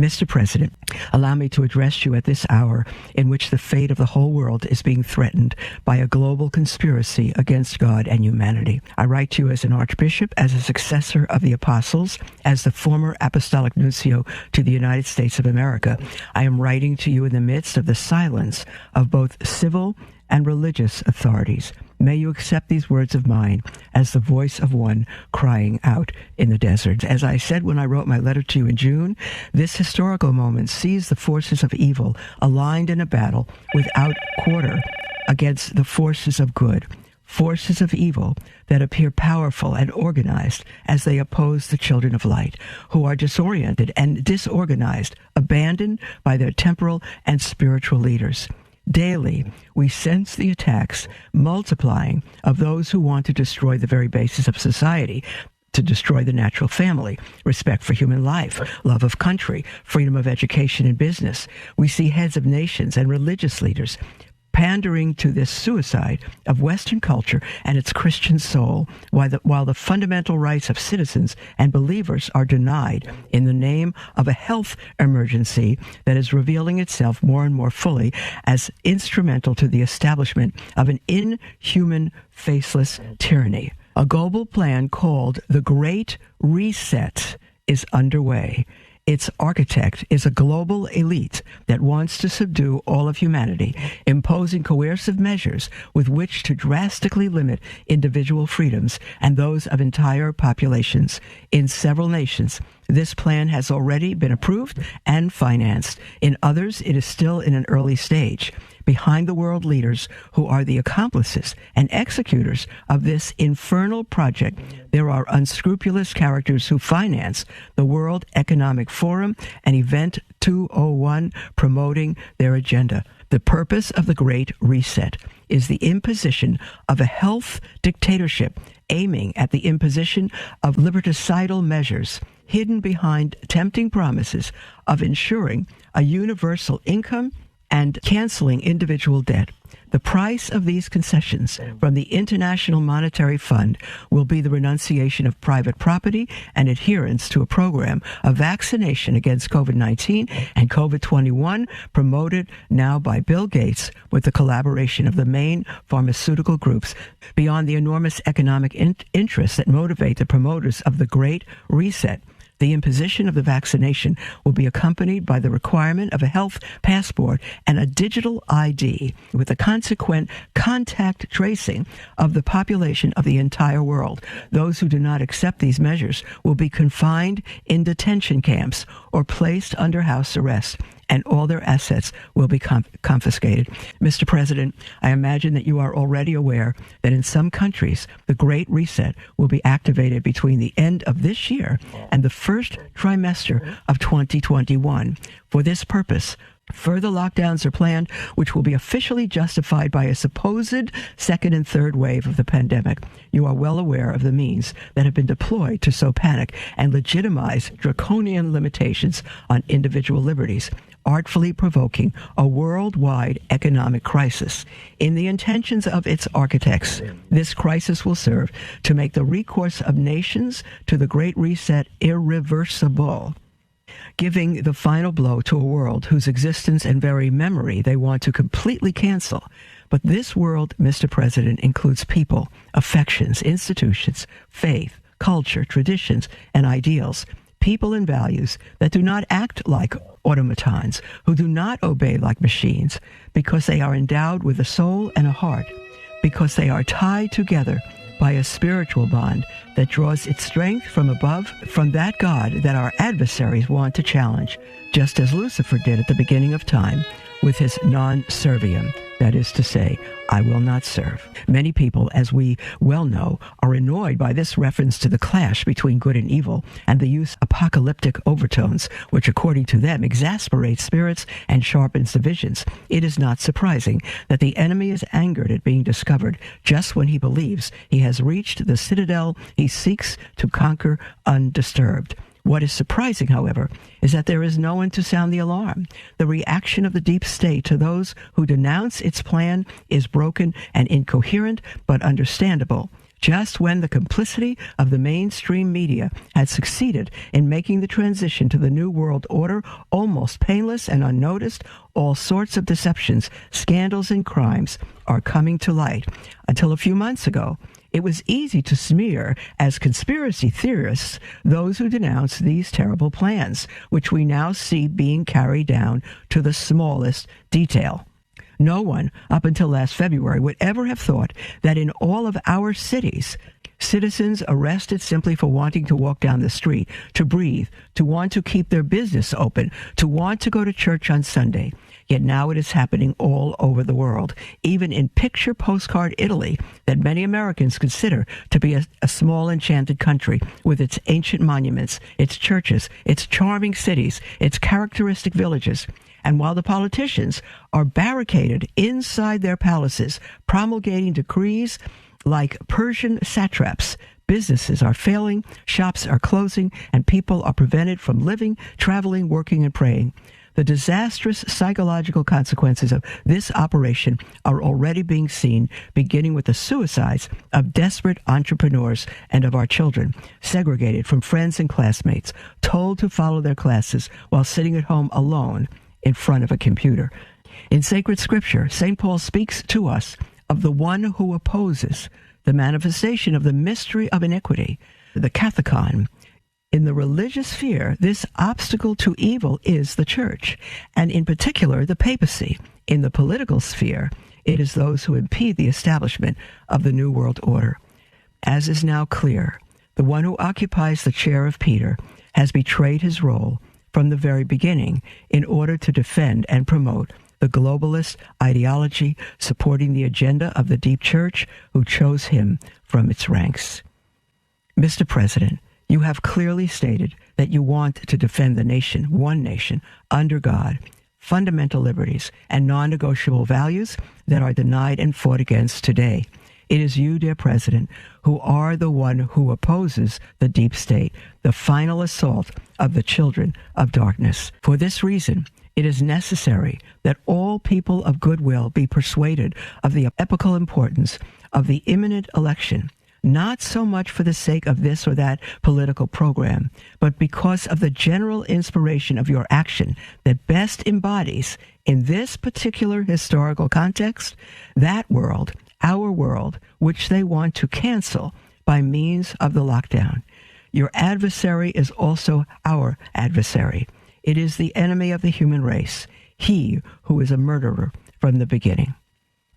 Mr. President, allow me to address you at this hour in which the fate of the whole world is being threatened by a global conspiracy against God and humanity. I write to you as an archbishop, as a successor of the apostles, as the former apostolic nuncio to the United States of America. I am writing to you in the midst of the silence of both civil and religious authorities. May you accept these words of mine as the voice of one crying out in the desert. As I said when I wrote my letter to you in June, this historical moment sees the forces of evil aligned in a battle without quarter against the forces of good, forces of evil that appear powerful and organized as they oppose the children of light, who are disoriented and disorganized, abandoned by their temporal and spiritual leaders. Daily, we sense the attacks multiplying of those who want to destroy the very basis of society, to destroy the natural family, respect for human life, love of country, freedom of education and business. We see heads of nations and religious leaders pandering to this suicide of Western culture and its Christian soul, while the fundamental rights of citizens and believers are denied in the name of a health emergency that is revealing itself more and more fully as instrumental to the establishment of an inhuman, faceless tyranny. A global plan called the Great Reset is underway. Its architect is a global elite that wants to subdue all of humanity, imposing coercive measures with which to drastically limit individual freedoms and those of entire populations. In several nations, this plan has already been approved and financed. In others, it is still in an early stage. Behind the world leaders who are the accomplices and executors of this infernal project, there are unscrupulous characters who finance the World Economic Forum and Event 201 promoting their agenda. The purpose of the Great Reset is the imposition of a health dictatorship aiming at the imposition of liberticidal measures hidden behind tempting promises of ensuring a universal income and canceling individual debt. The price of these concessions from the International Monetary Fund will be the renunciation of private property and adherence to a program of vaccination against COVID-19 and COVID-21 promoted now by Bill Gates with the collaboration of the main pharmaceutical groups. Beyond the enormous economic interests that motivate the promoters of the Great Reset, the imposition of the vaccination will be accompanied by the requirement of a health passport and a digital ID with the consequent contact tracing of the population of the entire world. Those who do not accept these measures will be confined in detention camps or placed under house arrest, and all their assets will be confiscated. Mr. President, I imagine that you are already aware that in some countries, the Great Reset will be activated between the end of this year and the first trimester of 2021. For this purpose, further lockdowns are planned, which will be officially justified by a supposed second and third wave of the pandemic. You are well aware of the means that have been deployed to sow panic and legitimize draconian limitations on individual liberties, artfully provoking a worldwide economic crisis. In the intentions of its architects, this crisis will serve to make the recourse of nations to the Great Reset irreversible, giving the final blow to a world whose existence and very memory they want to completely cancel. But this world, Mr. President, includes people, affections, institutions, faith, culture, traditions, and ideals, people and values that do not act like automatons, who do not obey like machines, because they are endowed with a soul and a heart, because they are tied together by a spiritual bond that draws its strength from above, from that God that our adversaries want to challenge, just as Lucifer did at the beginning of time with his non-servium, that is to say, I will not serve. Many people, as we well know, are annoyed by this reference to the clash between good and evil and the use of apocalyptic overtones, which according to them exasperates spirits and sharpens divisions. It is not surprising that the enemy is angered at being discovered just when he believes he has reached the citadel he seeks to conquer undisturbed. What is surprising, however, is that there is no one to sound the alarm. The reaction of the deep state to those who denounce its plan is broken and incoherent, but understandable. Just when the complicity of the mainstream media had succeeded in making the transition to the New World Order almost painless and unnoticed, all sorts of deceptions, scandals, and crimes are coming to light. Until a few months ago, it was easy to smear as conspiracy theorists those who denounce these terrible plans, which we now see being carried down to the smallest detail. No one, up until last February, would ever have thought that in all of our cities, citizens arrested simply for wanting to walk down the street, to breathe, to want to keep their business open, to want to go to church on Sunday. Yet now it is happening all over the world, even in picture postcard Italy, that many Americans consider to be a small enchanted country with its ancient monuments, its churches, its charming cities, its characteristic villages. And while the politicians are barricaded inside their palaces, promulgating decrees like Persian satraps, businesses are failing, shops are closing, and people are prevented from living, traveling, working, and praying. The disastrous psychological consequences of this operation are already being seen, beginning with the suicides of desperate entrepreneurs and of our children, segregated from friends and classmates, told to follow their classes while sitting at home alone in front of a computer. In sacred scripture, St. Paul speaks to us of the one who opposes the manifestation of the mystery of iniquity, the kathekon. In the religious sphere, this obstacle to evil is the church, and in particular the papacy. In the political sphere, it is those who impede the establishment of the New World Order. As is now clear, the one who occupies the chair of Peter has betrayed his role from the very beginning in order to defend and promote the globalist ideology supporting the agenda of the deep church who chose him from its ranks. Mr. President, you have clearly stated that you want to defend the nation, one nation, under God, fundamental liberties, and non-negotiable values that are denied and fought against today. It is you, dear President, who are the one who opposes the deep state, the final assault of the children of darkness. For this reason, it is necessary that all people of goodwill be persuaded of the epochal importance of the imminent election, not so much for the sake of this or that political program, but because of the general inspiration of your action that best embodies, in this particular historical context, that world, our world, which they want to cancel by means of the lockdown. Your adversary is also our adversary. It is the enemy of the human race, he who is a murderer from the beginning.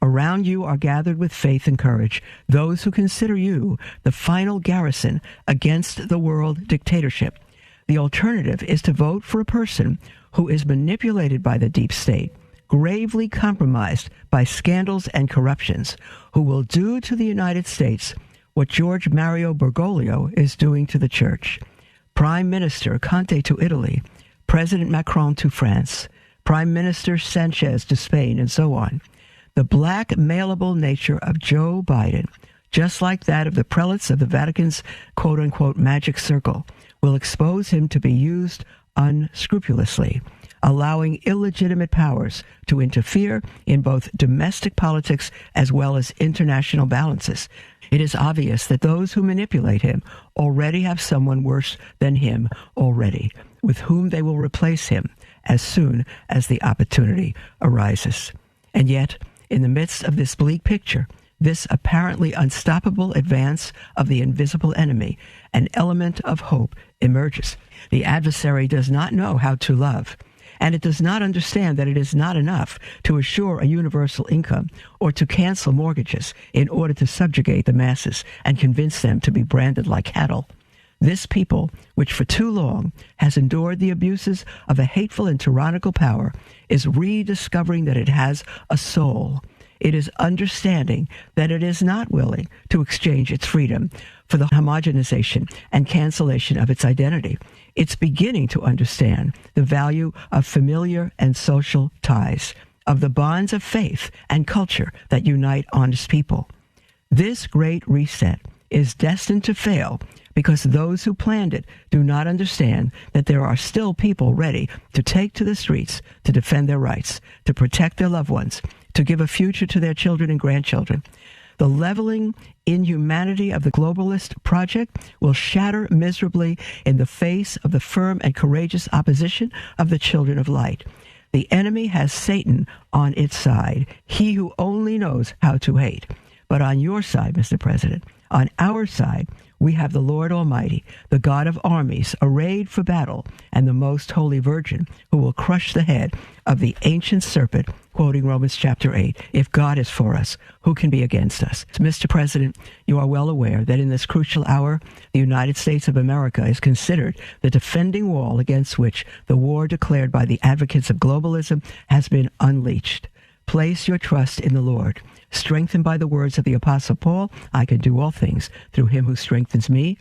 Around you are gathered with faith and courage those who consider you the final garrison against the world dictatorship. The alternative is to vote for a person who is manipulated by the deep state, gravely compromised by scandals and corruptions, who will do to the United States what George Mario Bergoglio is doing to the church. Prime Minister Conte to Italy, President Macron to France, Prime Minister Sanchez to Spain, and so on. The blackmailable nature of Joe Biden, just like that of the prelates of the Vatican's quote-unquote magic circle, will expose him to be used unscrupulously, allowing illegitimate powers to interfere in both domestic politics as well as international balances. It is obvious that those who manipulate him already have someone worse than him already, with whom they will replace him as soon as the opportunity arises. And yet, in the midst of this bleak picture, this apparently unstoppable advance of the invisible enemy, an element of hope emerges. The adversary does not know how to love, and it does not understand that it is not enough to assure a universal income or to cancel mortgages in order to subjugate the masses and convince them to be branded like cattle. This people, which for too long has endured the abuses of a hateful and tyrannical power, is rediscovering that it has a soul. It is understanding that it is not willing to exchange its freedom for the homogenization and cancellation of its identity. It's beginning to understand the value of familiar and social ties, of the bonds of faith and culture that unite honest people. This great reset is destined to fail because those who planned it do not understand that there are still people ready to take to the streets to defend their rights, to protect their loved ones, to give a future to their children and grandchildren. The leveling inhumanity of the globalist project will shatter miserably in the face of the firm and courageous opposition of the children of light. The enemy has Satan on its side, he who only knows how to hate. But on your side, Mr. President, on our side, we have the Lord Almighty, the God of armies, arrayed for battle, and the most holy Virgin, who will crush the head of the ancient serpent, quoting Romans chapter 8. If God is for us, who can be against us? Mr. President, you are well aware that in this crucial hour, the United States of America is considered the defending wall against which the war declared by the advocates of globalism has been unleashed. Place your trust in the Lord. Strengthened by the words of the Apostle Paul, I can do all things through him who strengthens me.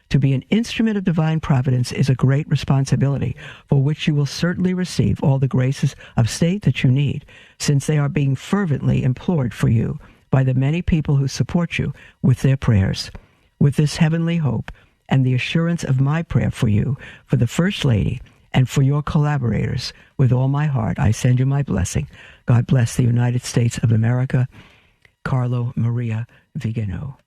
To be an instrument of divine providence is a great responsibility, for which you will certainly receive all the graces of state that you need, since they are being fervently implored for you by the many people who support you with their prayers. With this heavenly hope and the assurance of my prayer for you, for the First Lady, and for your collaborators, with all my heart, I send you my blessing. God bless the United States of America. Carlo Maria Viganò.